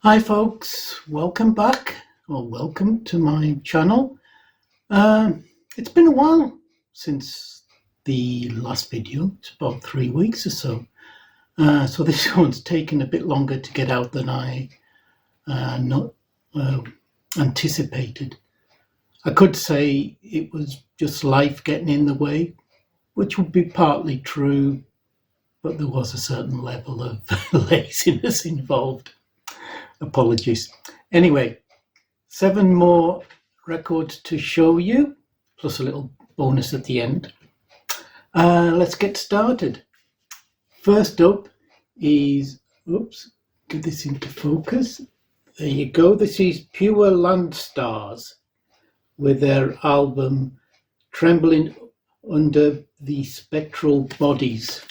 Hi folks, welcome back or welcome to my channel. It's been a while since the last video. It's about 3 weeks or so. So this one's taken a bit longer to get out than I anticipated. I could say it was just life getting in the way, which would be partly true, but there was a certain level of laziness involved. Apologies. Anyway, 7 more records to show you, plus a little bonus at the end. Let's get started. First up is, get this into focus. There you go. This is Pure Land Stars with their album Trembling Under the Spectral Bodies.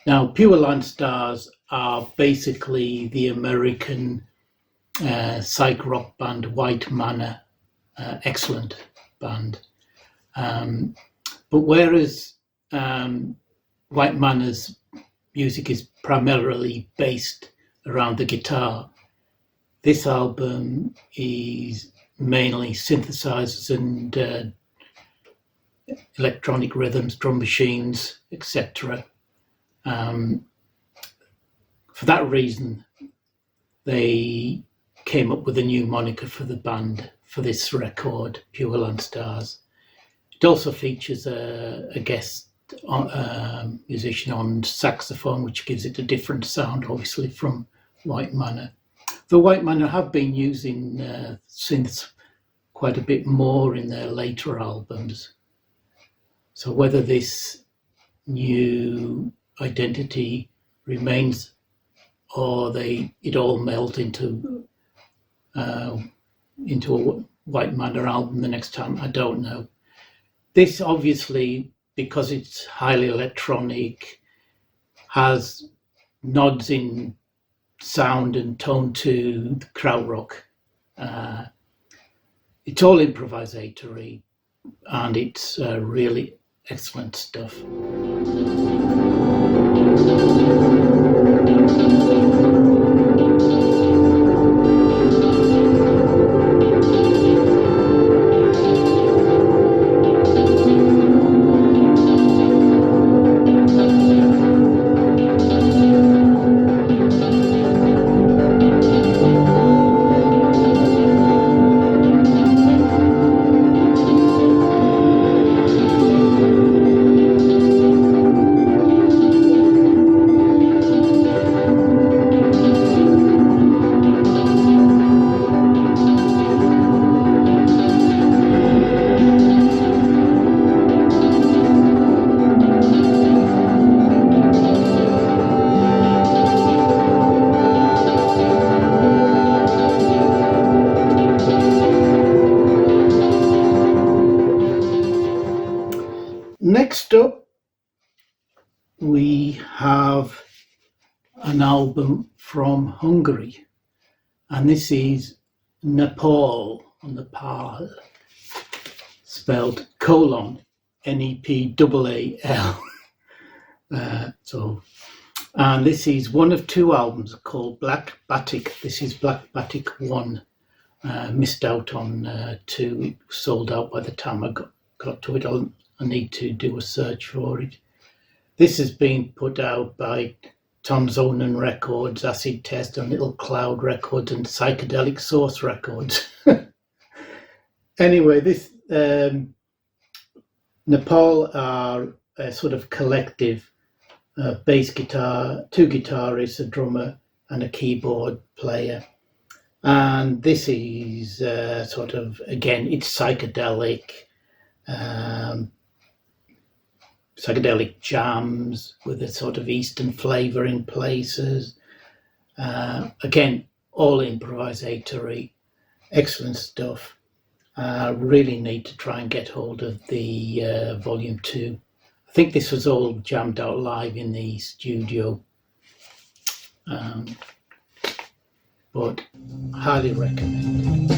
Now, Pure Land Stars are basically the American psych rock band White Manor, excellent band. But whereas White Manor's music is primarily based around the guitar, this album is mainly synthesizers and electronic rhythms, drum machines, etc. For that reason, they came up with a new moniker for the band for this record, Pure Land Stars. It also features a guest musician on saxophone, which gives it a different sound, obviously, from White Manor. The White Manor have been using synths quite a bit more in their later albums. So whether this new identity remains or it all meld into a White Manor album the next time, I don't know. This obviously, because it's highly electronic, has nods in sound and tone to krautrock. It's all improvisatory and it's really excellent stuff. Next up, we have an album from Hungary, and this is Nepal, spelled Nepal. And this is one of 2 albums called Black Batik. This is Black Batik 1. Missed out on 2. It was sold out by the time I got to it. I need to do a search for it. This has been put out by Tonzonen Records, Acid Test, and Little Cloud Records, and Psychedelic Source Records. Anyway, this Nepal are a sort of collective bass guitar, 2 guitarists, a drummer, and a keyboard player. And this is sort of, again, it's psychedelic. Psychedelic jams with a sort of Eastern flavour in places. Again, all improvisatory, excellent stuff. Really need to try and get hold of the volume 2. I think this was all jammed out live in the studio, but highly recommend.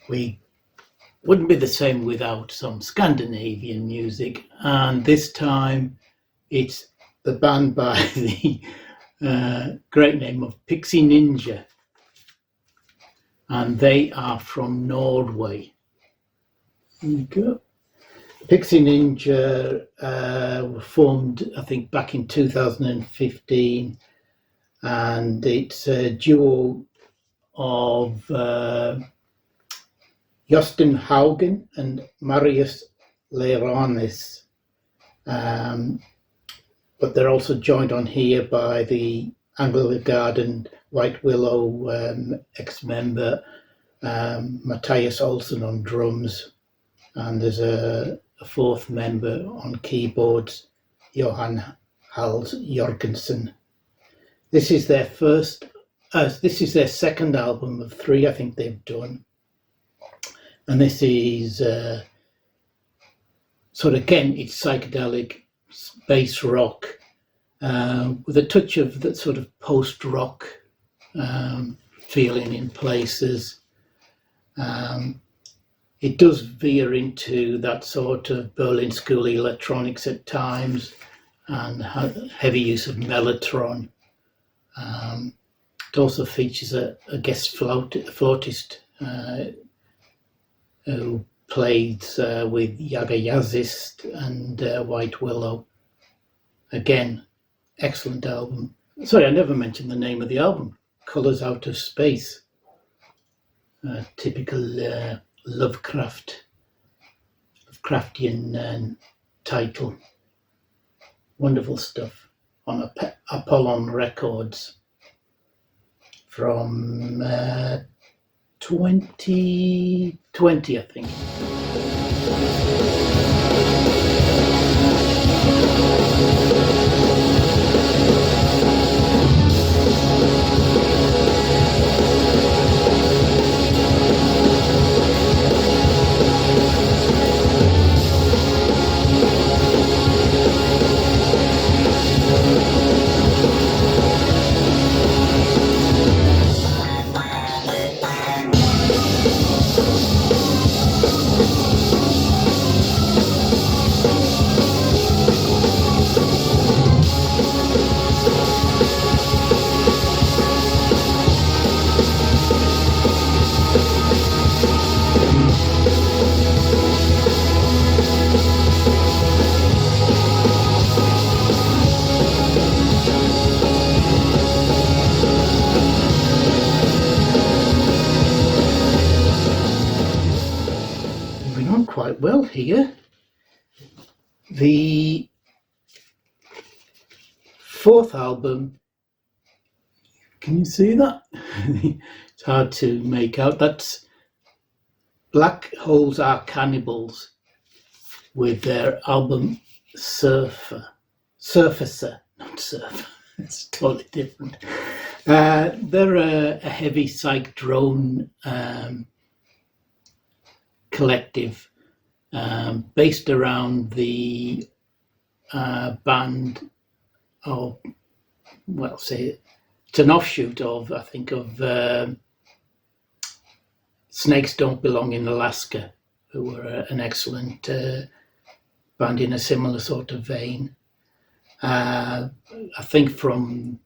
we wouldn't be the same without some Scandinavian music. And this time it's the band by the great name of Pixie Ninja. And they are from Norway. There you go. Pixie Ninja were formed, I think, back in 2015. And it's a duo of Justin Haugen and Marius Leiranis. But they're also joined on here by the Anglo Garden White Willow ex-member Matthias Olsson on drums, and there's a fourth member on keyboards, Johan Hals Jorgensen. This is their second album of 3 I think they've done, and this is sort of, again, it's psychedelic space rock with a touch of that sort of post-rock feeling in places. It does veer into that sort of Berlin School electronics at times, and heavy use of mellotron. It also features a guest flautist who played with Yaga Yazist and White Willow. Again, excellent album. Sorry, I never mentioned the name of the album. Colours Out of Space. Typical Lovecraftian title. Wonderful stuff on Apollon Records from 2020, I think. Quite well here. The fourth album, can you see that? It's hard to make out. That's Black Holes Are Cannibals with their album Surfacer, not Surfer. It's totally different. They're a heavy psych drone collective based around the band of, well, say it's an offshoot of, I think, of Snakes Don't Belong in Alaska, who were an excellent band in a similar sort of vein. I think from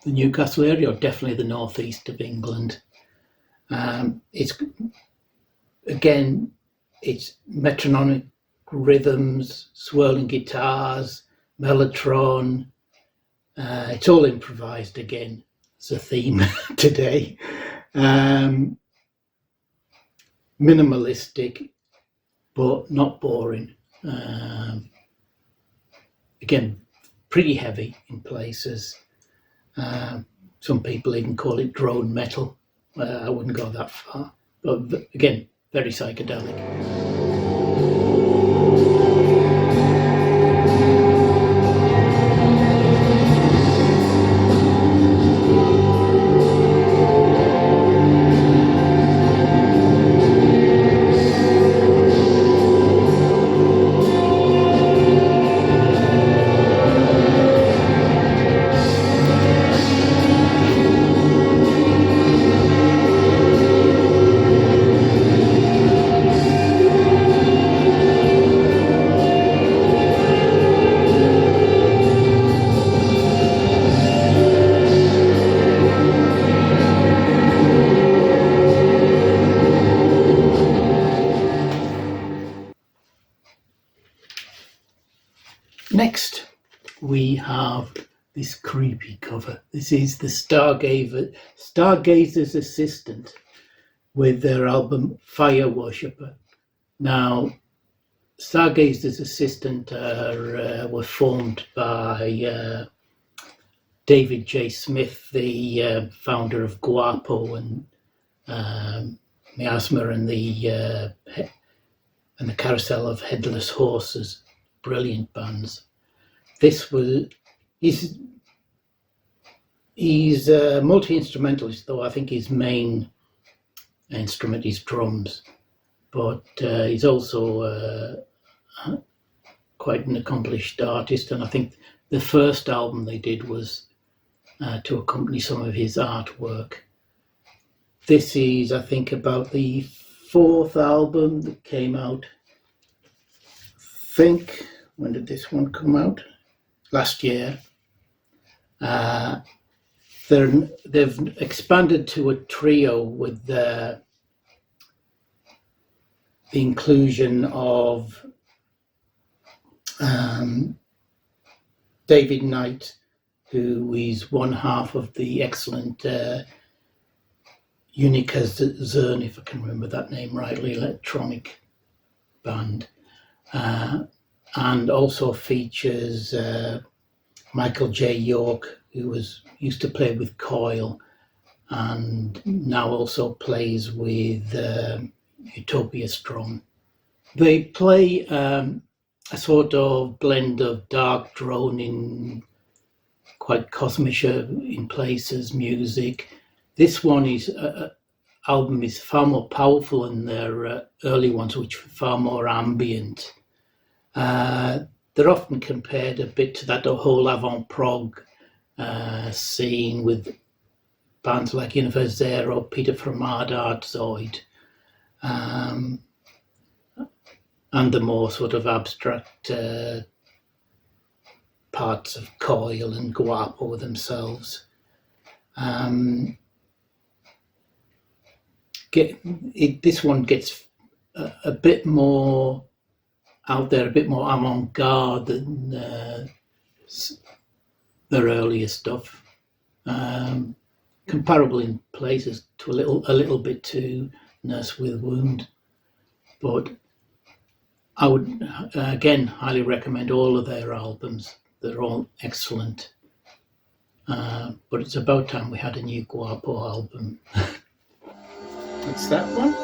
the Newcastle area, or definitely the northeast of England. It's metronomic rhythms, swirling guitars, mellotron. It's all improvised again. It's a theme today. Minimalistic, but not boring. Again, pretty heavy in places. Some people even call it drone metal. I wouldn't go that far. But again, very psychedelic. we have this creepy cover. This is the Stargazer's Assistant with their album Fire Worshipper. Now, Stargazer's Assistant were formed by David J. Smith, the founder of Guapo and Miasma and the Carousel of Headless Horses, brilliant bands. He's a multi-instrumentalist, though I think his main instrument is drums, but he's also quite an accomplished artist, and I think the first album they did was to accompany some of his artwork. This is, I think, about the fourth album that came out. When did this one come out? Last year. They've expanded to a trio with the inclusion of David Knight, who is one half of the excellent Unica Zern, if I can remember that name rightly, electronic band, and also features Michael J. York, who used to play with Coil and now also plays with Utopia Strong. They play a sort of blend of dark droning, quite cosmic in places music. This album is far more powerful than their early ones, which were far more ambient. They're often compared a bit to that whole avant-prog scene with bands like Universe Zero, Peter Framad, Artzoid, and the more sort of abstract parts of Coil and Guapo themselves. This one gets a bit more out there, a bit more avant-garde than their earlier stuff. Comparable in places to a little bit to Nurse with Wound, but I would again highly recommend all of their albums. They're all excellent. But it's about time we had a new Guapo album. It's that one.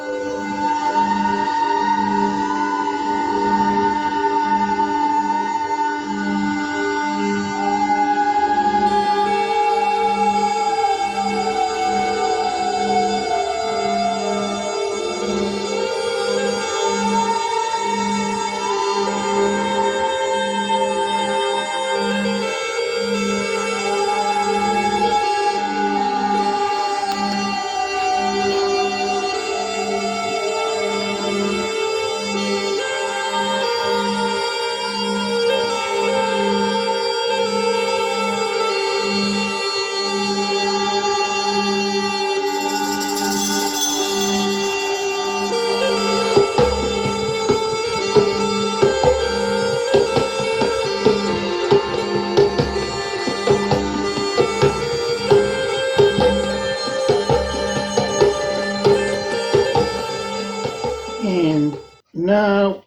Now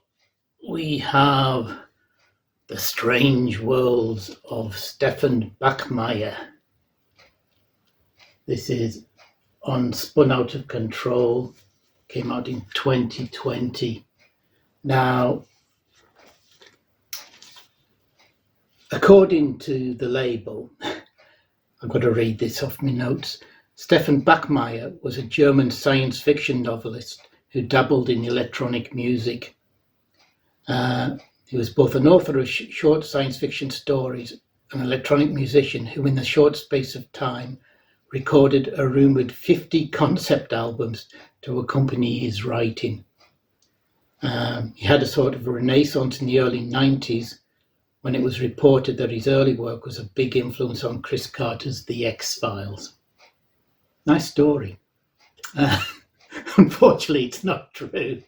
we have The Strange Worlds of Stefan Backmeyer. This is on Spun Out of Control, came out in 2020. Now, according to the label, I've got to read this off my notes. Stefan Backmeyer was a German science fiction novelist who dabbled in electronic music. He was both an author of short science fiction stories and an electronic musician who, in a short space of time, recorded a rumoured 50 concept albums to accompany his writing. He had a sort of a renaissance in the early 90s when it was reported that his early work was a big influence on Chris Carter's The X-Files. Nice story. Unfortunately, it's not true.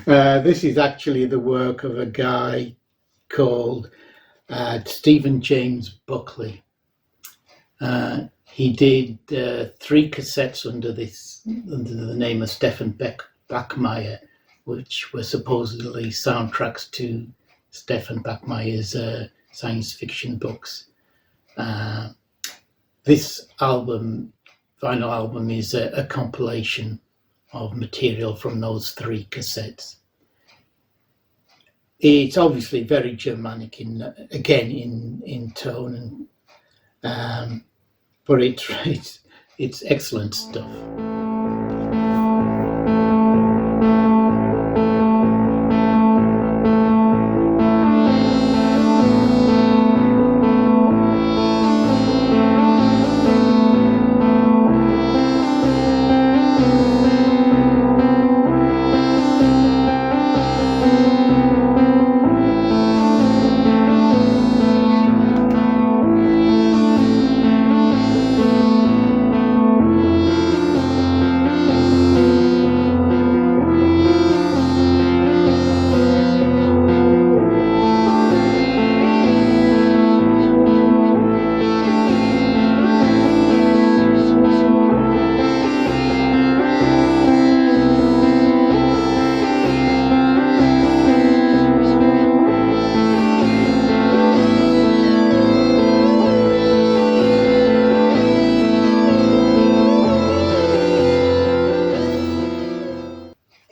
This is actually the work of a guy called Stephen James Buckley. He did 3 cassettes under the name of Stefan Backmeyer, which were supposedly soundtracks to Stefan Backmeyer's science fiction books. This vinyl album, is a compilation of material from those 3 cassettes. It's obviously very Germanic in tone, but it's excellent stuff.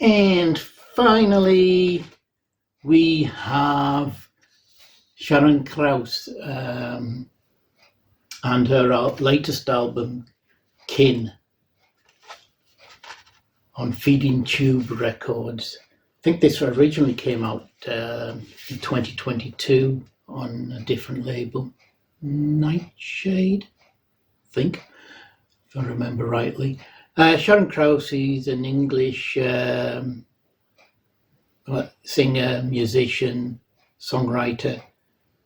And finally, we have Sharon Krauss and her latest album, Kin, on Feeding Tube Records. I think this originally came out in 2022 on a different label, Nightshade, I think, if I remember rightly. Sharon Krauss is an English singer, musician, songwriter.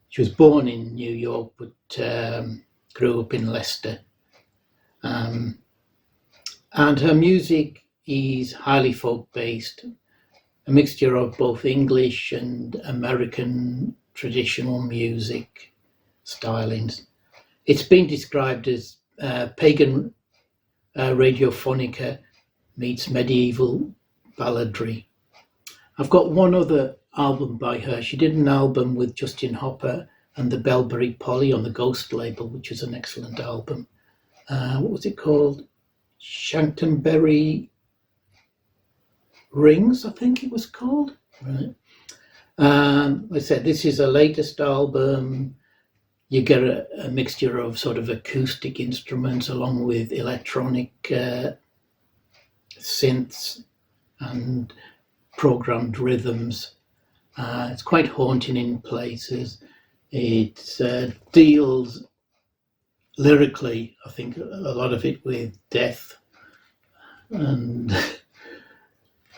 She was born in New York, but grew up in Leicester. And her music is highly folk-based, a mixture of both English and American traditional music stylings. It's been described as pagan radiophonica meets medieval balladry. I've got one other album by her. She did an album with Justin Hopper and the Bellberry Polly on the Ghost label, which is an excellent album. What was it called? Shanktonberry Rings, I think it was called. Right. Like I said, this is her latest album. You get a mixture of sort of acoustic instruments along with electronic synths and programmed rhythms. It's quite haunting in places. It deals lyrically, I think, a lot of it with death,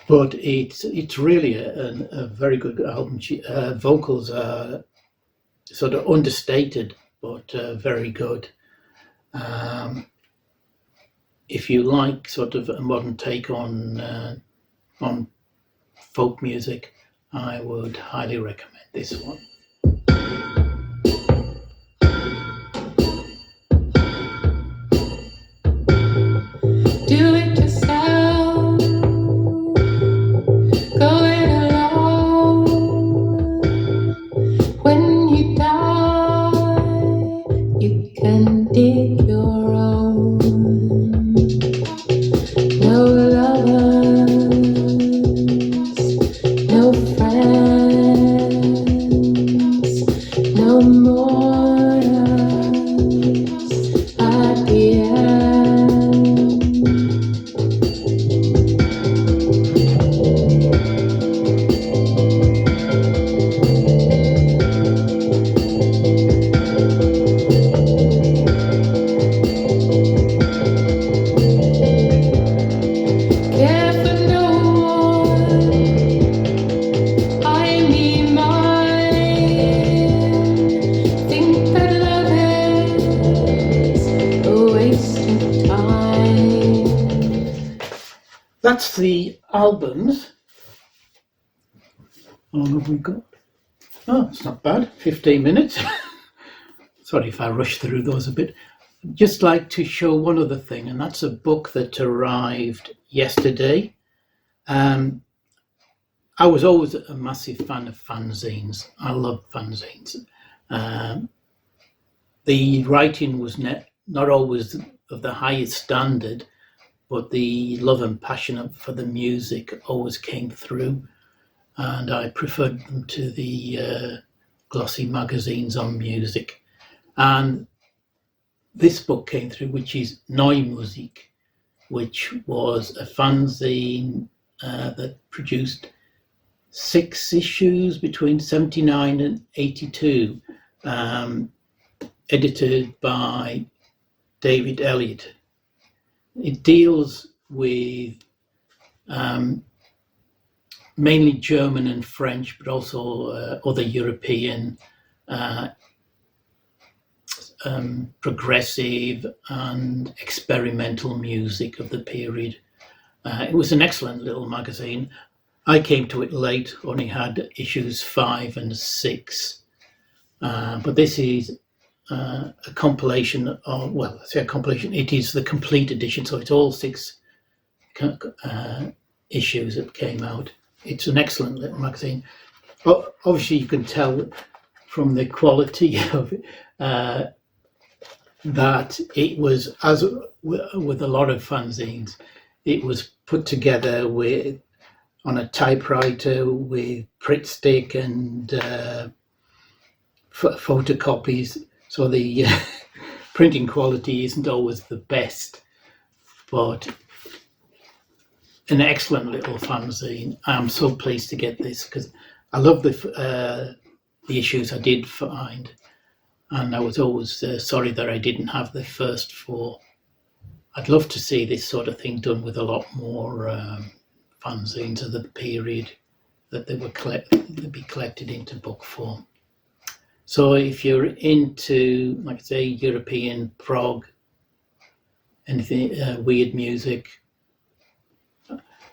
but it's really a very good album. Vocals are sort of understated, but very good. If you like sort of a modern take on folk music, I would highly recommend this one. Do it yourself, go it alone. When you die, you can dig your own. No lovers, no friends, no mourners at the end. Care for no one, I mean mine. Think that love is a waste of time. That's the albums. How long have we got? Oh, it's not bad. 15 minutes. Sorry if I rushed through those a bit. Just like to show one other thing, and that's a book that arrived yesterday. I was always a massive fan of fanzines. I love fanzines. The writing was not always of the highest standard, but the love and passion for the music always came through, and I preferred them to the glossy magazines on music. And this book came through, which is Neue Musik, which was a fanzine that produced 6 issues between 79 and 82, edited by David Elliott. It deals with mainly German and French, but also other European progressive and experimental music of the period. It was an excellent little magazine. I came to it late, only had issues 5 and 6. But this is a compilation of, well, I say a compilation, it is the complete edition, so it's all 6 issues that came out. It's an excellent little magazine. Obviously, you can tell from the quality of it that it was, as with a lot of fanzines, it was put together on a typewriter with Pritt stick and photocopies, so the printing quality isn't always the best, but an excellent little fanzine. I'm so pleased to get this because I love the issues I did find, and I was always sorry that I didn't have the first 4. I'd love to see this sort of thing done with a lot more fanzines of the period, that they would be collected into book form. So if you're into, like I say, European prog, anything weird music.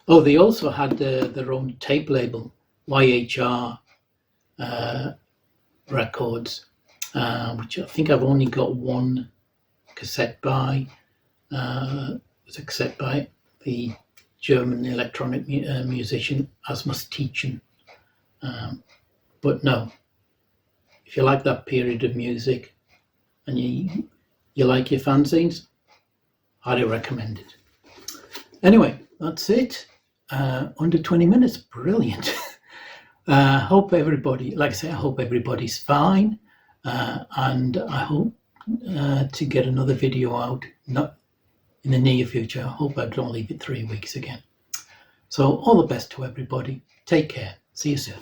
Oh, they also had their own tape label, YHR Records, which I think I've only got one cassette by. It was a cassette by the German electronic musician Asmus Tietjen. But no, if you like that period of music and you like your fanzines, highly recommend it. Anyway, that's it. Under 20 minutes, brilliant. Hope everybody, like I say, I hope everybody's fine, and I hope to get another video out, not in the near future. I hope I don't leave it 3 weeks again. So all the best to everybody. Take care. See you soon.